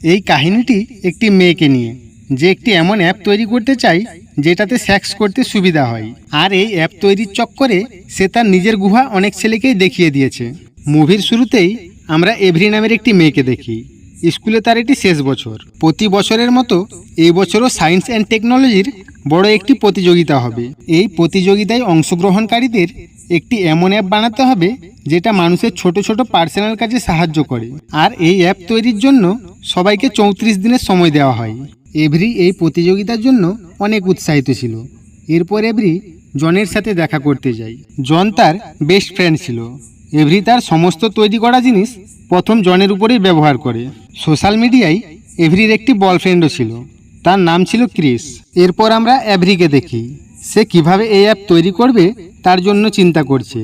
এই কাহিনীটি একটি মেয়েকে নিয়ে, যে একটি এমন অ্যাপ তৈরি করতে চায় যেটাতে সেক্স করতে সুবিধা হয়। আর এই অ্যাপ তৈরির চক্করে সে তার নিজের গুহা অনেক ছেলেকেই দেখিয়ে দিয়েছে। মুভির শুরুতেই আমরা এভরি নামের একটি মেয়েকে দেখি। স্কুলে তার এটি শেষ বছর। প্রতি বছরের মতো এই বছরও সায়েন্স অ্যান্ড টেকনোলজির বড় একটি প্রতিযোগিতা হবে। এই প্রতিযোগিতায় অংশগ্রহণকারীদের একটি এমন অ্যাপ বানাতে হবে যেটা মানুষের ছোট ছোট পার্সোনাল কাজে সাহায্য করে। আর এই অ্যাপ তৈরির জন্য সবাইকে 34 দিনের সময় দেওয়া হয়। এভরি এই প্রতিযোগিতার জন্য অনেক উৎসাহিত ছিল। এরপর এভরি জনের সাথে দেখা করতে যায়। জন তার বেস্ট ফ্রেন্ড ছিল। এভরি তার সমস্ত তৈরি করা জিনিস প্রথম জনের উপরেই ব্যবহার করে। সোশ্যাল মিডিয়ায় এভরির একটি বয়ফ্রেন্ডও ছিল, তার নাম ছিল ক্রিস। এরপর আমরা এভরিকে দেখি, সে কিভাবে এই অ্যাপ তৈরি করবে তার জন্য চিন্তা করছে,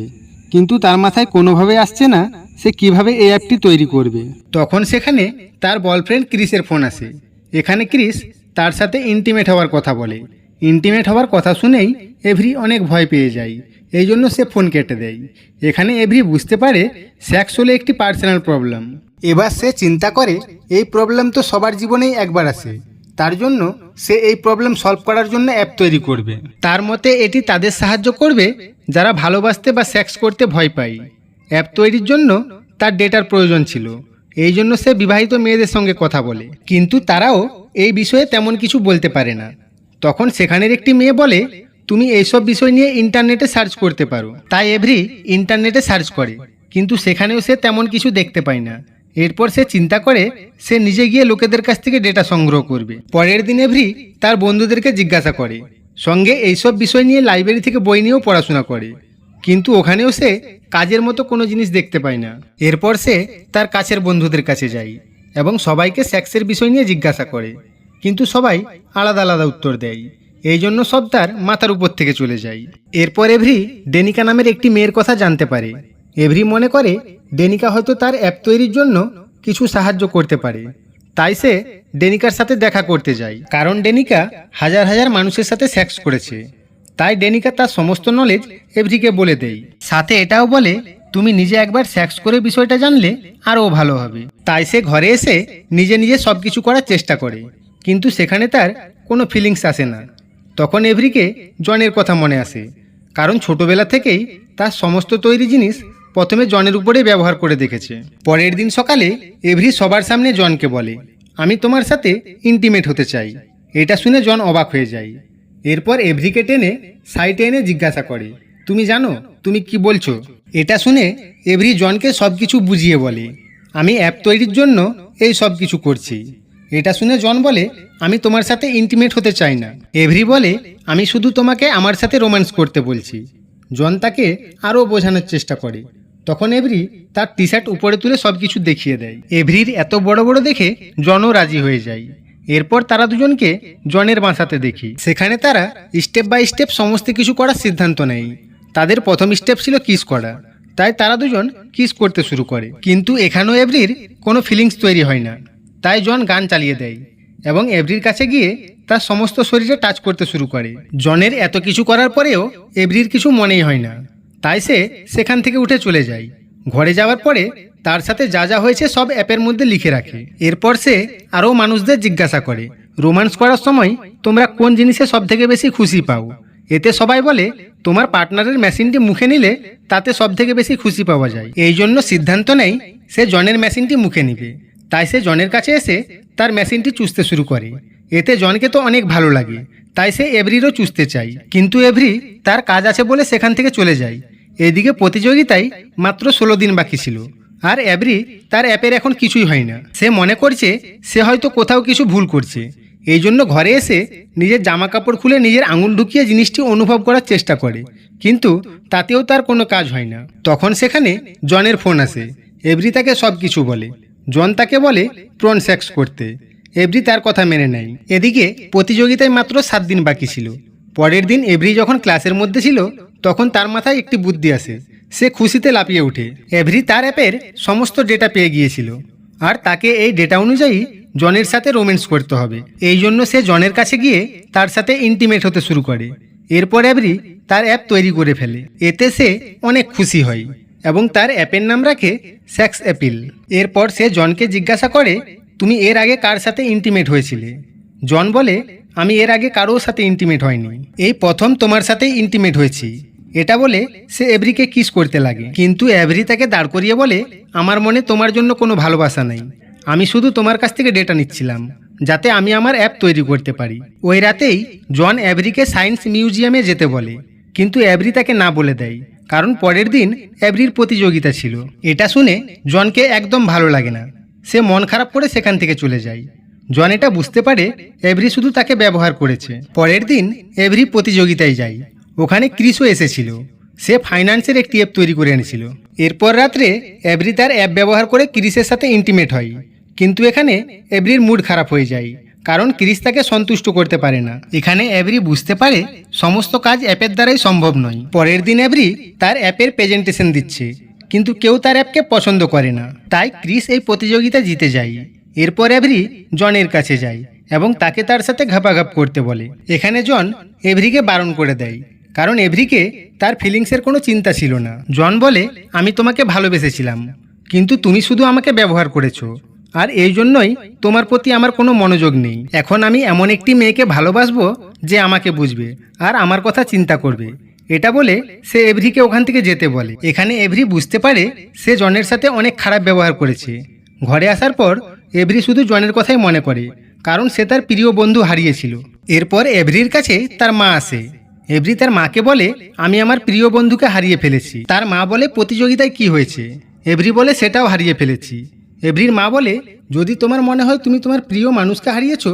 কিন্তু তার মাথায় কোনোভাবে আসছে না সে কিভাবে এই অ্যাপটি তৈরি করবে। তখন সেখানে তার বয়ফ্রেন্ড ক্রিসের ফোন আসে। এখানে ক্রিস তার সাথে ইন্টিমেট হওয়ার কথা বলে। ইন্টিমেট হওয়ার কথা শুনেই এভরি অনেক ভয় পেয়ে যায়, এই জন্য সে ফোন কেটে দেয়। এখানে এভরি বুঝতে পারে সেক্স হলো একটি পার্সোনাল প্রবলেম। এবার সে চিন্তা করে এই প্রবলেম তো সবার জীবনেই একবার আসে, তার জন্য সে এই প্রবলেম সলভ করার জন্য অ্যাপ তৈরি করবে। তার মতে এটি তাদের সাহায্য করবে যারা ভালোবাসতে বা সেক্স করতে ভয় পায়। অ্যাপ তৈরির জন্য তার ডেটার প্রয়োজন ছিল, এই জন্য সে বিবাহিত মেয়েদের সঙ্গে কথা বলে, কিন্তু তারাও এই বিষয়ে তেমন কিছু বলতে পারে না। তখন সেখানের একটি মেয়ে বলে, তুমি এইসব বিষয় নিয়ে ইন্টারনেটে সার্চ করতে পারো। তাই এভরি ইন্টারনেটে সার্চ করে, কিন্তু সেখানেও সে তেমন কিছু দেখতে পায় না। এরপর সে চিন্তা করে সে নিজে গিয়ে লোকেদের কাছ থেকে ডেটা সংগ্রহ করবে। পরের দিন এভরি তার বন্ধুদেরকে জিজ্ঞাসা করে, সঙ্গে এইসব বিষয় নিয়ে লাইব্রেরি থেকে বই নিয়েও পড়াশোনা করে, কিন্তু ওখানেও সে কাজের মতো কোনো জিনিস দেখতে পায় না। এরপর সে তার কাছের বন্ধুদের কাছে যায় এবং সবাইকে সেক্সের বিষয় নিয়ে জিজ্ঞাসা করে, কিন্তু সবাই আলাদা আলাদা উত্তর দেয়, এই জন্য সব তার মাথার উপর থেকে চলে যায়। এরপর এভরি ডেনিকা নামের একটি মেয়ের কথা জানতে পারে। এভরি মনে করে ডেনিকা হয়তো তার অ্যাপ তৈরির জন্য কিছু সাহায্য করতে পারে, তাই সে ডেনিকার সাথে দেখা করতে যায়। কারণ ডেনিকা হাজার হাজার মানুষের সাথে সেক্স করেছে, তাই ডেনিকা তার সমস্ত নলেজ এভরিকে বলে দেয়। সাথে এটাও বলে, তুমি নিজে একবার সেক্স করে বিষয়টা জানলে আরও ভালো হবে। তাই সে ঘরে এসে নিজে নিজে সব কিছু করার চেষ্টা করে, কিন্তু সেখানে তার কোনো ফিলিংস আসে না। তখন এভরিকে জনের কথা মনে আসে, কারণ ছোটবেলা থেকেই তার সমস্ত তৈরি জিনিস প্রথমে জনের উপরে ব্যবহার করে দেখেছে। পরের দিন সকালে এভরি সবার সামনে জনকে বলে, আমি তোমার সাথে ইন্টিমেট হতে চাই। এটা শুনে জন অবাক হয়ে যায়। এরপর এভরিকে টেনে সাইডে এনে জিজ্ঞাসা করে, তুমি জানো তুমি কি বলছো? এটা শুনে এভরি জনকে সব কিছু বুঝিয়ে বলে, আমি অ্যাপ তৈরির জন্য এই সব কিছু করছি। এটা শুনে জন বলে, আমি তোমার সাথে ইন্টিমেট হতে চাই না। এভরি বলে, আমি শুধু তোমাকে আমার সাথে রোম্যান্স করতে বলছি। জন তাকে আরও বোঝানোর চেষ্টা করে। তখন এভরি তার টি শার্ট উপরে তুলে সব কিছু দেখিয়ে দেয়। এভরির এত বড় বড় দেখে জনও রাজি হয়ে যায়। এরপর তারা দুজনকে জনের বাসাতে দেখি। সেখানে তারা স্টেপ বাই স্টেপ সমস্ত কিছু করার সিদ্ধান্ত নেয়। তাদের প্রথম স্টেপ ছিল কিস করা, তাই তারা দুজন কিস করতে শুরু করে। কিন্তু এখানেও এভরির কোনো ফিলিংস তৈরি হয় না, তাই জন গান চালিয়ে দেয় এবং এভরির কাছে গিয়ে তার সমস্ত শরীরে টাচ করতে শুরু করে। জনের এত কিছু করার পরেও এভরির কিছু মনেই হয় না, তাই সে সেখান থেকে উঠে চলে যায়। ঘরে যাওয়ার পরে তার সাথে যা যা হয়েছে সব অ্যাপের মধ্যে লিখে রাখে। এরপর সে আরও মানুষদের জিজ্ঞাসা করে, রোম্যান্স করার সময় তোমরা কোন জিনিসে সব থেকে বেশি খুশি পাও? এতে সবাই বলে, তোমার পার্টনারের মেশিনটি মুখে নিলে তাতে সব থেকে বেশি খুশি পাওয়া যায়। এই জন্য সিদ্ধান্ত নেয় সে জনের মেশিনটি মুখে নিবে। তাই সে জনের কাছে এসে তার মেশিনটি চুষতে শুরু করে। এতে জনকে তো অনেক ভালো লাগে, তাই সে এভরিরও চুষতে চায়, কিন্তু এভরি তার কাজ আছে বলে সেখান থেকে চলে যায়। এদিকে প্রতিযোগিতায় মাত্র 16 দিন বাকি ছিল, আর এভরি তার অ্যাপের এখন কিছুই হয় না। সে মনে করছে সে হয়তো কোথাও কিছু ভুল করছে, এই জন্য ঘরে এসে নিজের জামা কাপড় খুলে নিজের আঙুল ঢুকিয়ে জিনিসটি অনুভব করার চেষ্টা করে, কিন্তু তাতেও তার কোনো কাজ হয় না। তখন সেখানে জনের ফোন আসে। এভরি তাকে সব কিছু বলে। জন তাকে বলে প্রন সেক্স করতে। এভরি তার কথা মেনে নেয়। এদিকে প্রতিযোগিতায় মাত্র 7 দিন বাকি ছিল। পরের দিন এভরি যখন ক্লাসের মধ্যে ছিল তখন তার মাথায় একটি বুদ্ধি আসে। সে খুশিতে লাফিয়ে ওঠে। এভরি তার অ্যাপের সমস্ত ডেটা পেয়ে গিয়েছিল, আর তাকে এই ডেটা অনুযায়ী জনের সাথে রোম্যান্স করতে হবে। এই জন্য সে জনের কাছে গিয়ে তার সাথে ইন্টিমেট হতে শুরু করে। এরপর এভরি তার অ্যাপ তৈরি করে ফেলে। এতে সে অনেক খুশি হয় এবং তার অ্যাপের নাম রাখে সেক্স অ্যাপিল। এরপর সে জনকে জিজ্ঞাসা করে, তুমি এর আগে কার সাথে ইন্টিমেট হয়েছিলে? জন বলে, আমি এর আগে কারোর সাথে ইন্টিমেট হয়নি, এই প্রথম তোমার সাথে ইন্টিমেট হয়েছি। এটা বলে সে এভরিকে কিস করতে লাগে, কিন্তু এভরি তাকে দাঁড় করিয়ে বলে, আমার মনে তোমার জন্য কোনো ভালোবাসা নেই, আমি শুধু তোমার কাছ থেকে ডেটা নিচ্ছিলাম যাতে আমি আমার অ্যাপ তৈরি করতে পারি। ওই রাতেই জন এভরিকে সায়েন্স মিউজিয়ামে যেতে বলে, কিন্তু এভরি তাকে না বলে দেয়, কারণ পরের দিন এভরির প্রতিযোগিতা ছিল। এটা শুনে জনকে একদম ভালো লাগে না, সে মন খারাপ করে সেখান থেকে চলে যায়। জন এটা বুঝতে পারে এভরি শুধু তাকে ব্যবহার করেছে। পরের দিন এভরি প্রতিযোগিতায় যায়, ওখানে ক্রিসও এসেছিল, সে ফাইন্যান্সের একটি অ্যাপ তৈরি করে এনেছিল। এরপর রাত্রে এভরি তার অ্যাপ ব্যবহার করে ক্রিসের সাথে ইন্টিমেট হয়, কিন্তু এখানে এভরির মুড খারাপ হয়ে যায়, কারণ ক্রিস তাকে সন্তুষ্ট করতে পারে না। এখানে এভরি বুঝতে পারে সমস্ত কাজ অ্যাপের দ্বারাই সম্ভব নয়। পরের দিন এভরি তার অ্যাপের প্রেজেন্টেশন দিচ্ছে, কিন্তু কেউ তার অ্যাপকে পছন্দ করে না, তাই ক্রিস এই প্রতিযোগিতা জিতে যায়। এরপর এভরি জনের কাছে যায় এবং তাকে তার সাথে ঘাপাঘাপ করতে বলে। এখানে জন এভরিকে বারণ করে দেয়, কারণ এভরিকে তার ফিলিংসের কোনো চিন্তা ছিল না। জন বলে, আমি তোমাকে ভালোবেসেছিলাম, কিন্তু তুমি শুধু আমাকে ব্যবহার করেছো, আর এই জন্যই তোমার প্রতি আমার কোনো মনোযোগ নেই। এখন আমি এমন একটি মেয়েকে ভালোবাসবো যে আমাকে বুঝবে আর আমার কথা চিন্তা করবে। এটা বলে সে এভরিকে ওখান থেকে যেতে বলে। এখানে এভরি বুঝতে পারে সে জনের সাথে অনেক খারাপ ব্যবহার করেছে। ঘরে আসার পর এভরি শুধু জনের কথাই মনে করে, কারণ সে তার প্রিয় বন্ধু হারিয়েছিল। এরপর এভরির কাছে তার মা আসে। এভরি তার মাকে বলে, আমি আমার প্রিয় বন্ধুকে হারিয়ে ফেলেছি। তার মা বলে, প্রতিযোগিতায় কি হয়েছে? এভরি বলে, সেটাও হারিয়ে ফেলেছি। এভরির মা বলে, যদি তোমার মনে হয় তুমি তোমার প্রিয় মানুষকে হারিয়েছো,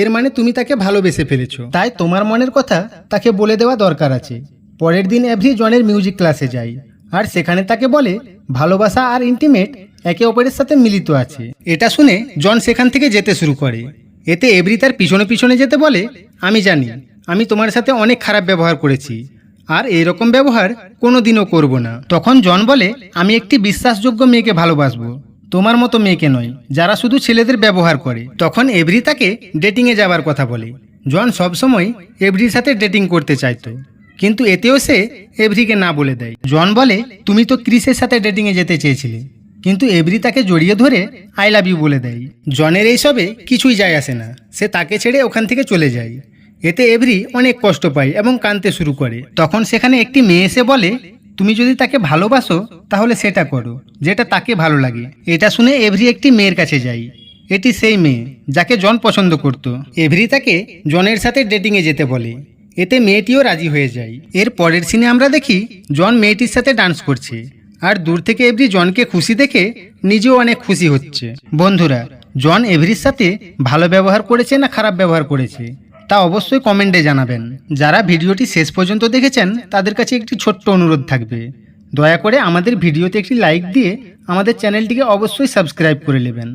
এর মানে তুমি তাকে ভালোবেসে ফেলেছো, তাই তোমার মনের কথা তাকে বলে দেওয়া দরকার আছে। পরের দিন এভরি জনের মিউজিক ক্লাসে যায়, আর সেখানে তাকে বলে ভালোবাসা আর ইন্টিমেট একে অপরের সাথে মিলিত আছে। এটা শুনে জন সেখান থেকে যেতে শুরু করে। এতে এভরি তার পিছনে পিছনে যেতে বলে, আমি জানি আমি তোমার সাথে অনেক খারাপ ব্যবহার করেছি, আর এইরকম ব্যবহার কোনোদিনও করব না। তখন জন বলে, আমি একটি বিশ্বাসযোগ্য মেয়েকে ভালোবাসবো, তোমার মতো মেয়েকে নয় যারা শুধু ছেলেদের ব্যবহার করে। তখন এভরি তাকে ডেটিংয়ে যাবার কথা বলে। জন সবসময় এভরির সাথে ডেটিং করতে চাইতো, কিন্তু এতেও সে এভরিকে না বলে দেয়। জন বলে, তুমি তো ক্রিসের সাথে ডেটিংয়ে যেতে চেয়েছিলে, কিন্তু এভরি তাকে জড়িয়ে ধরে আই লাভ ইউ বলে দেয়। জনের এইসবে কিছুই যায় আসে না, সে তাকে ছেড়ে ওখান থেকে চলে যায়। এতে এভরি অনেক কষ্ট পায় এবং কাঁদতে শুরু করে। তখন সেখানে একটি মেয়ে এসে বলে, তুমি যদি তাকে ভালোবাসো তাহলে সেটা করো যেটা তাকে ভালো লাগে। এটা শুনে এভরি একটি মেয়ের কাছে যায়। এটি সেই মেয়ে যাকে জন পছন্দ করত। এভরি তাকে জনের সাথে ডেটিংয়ে যেতে বলে, এতে মেয়েটিও রাজি হয়ে যায়। এর পরের সিনে আমরা দেখি জন মেয়েটির সাথে ডান্স করছে, আর দূর থেকে এভরি জনকে খুশি দেখে নিজেও অনেক খুশি হচ্ছে। বন্ধুরা, জন এভরির সাথে ভালো ব্যবহার করেছে না খারাপ ব্যবহার করেছে তা অবশ্যই কমেন্টে জানাবেন। যারা ভিডিওটি শেষ পর্যন্ত দেখেছেন তাদের কাছে একটি ছোট্ট অনুরোধ থাকবে, দয়া করে আমাদের ভিডিওতে একটি লাইক দিয়ে আমাদের চ্যানেলটিকে অবশ্যই সাবস্ক্রাইব করে নেবেন।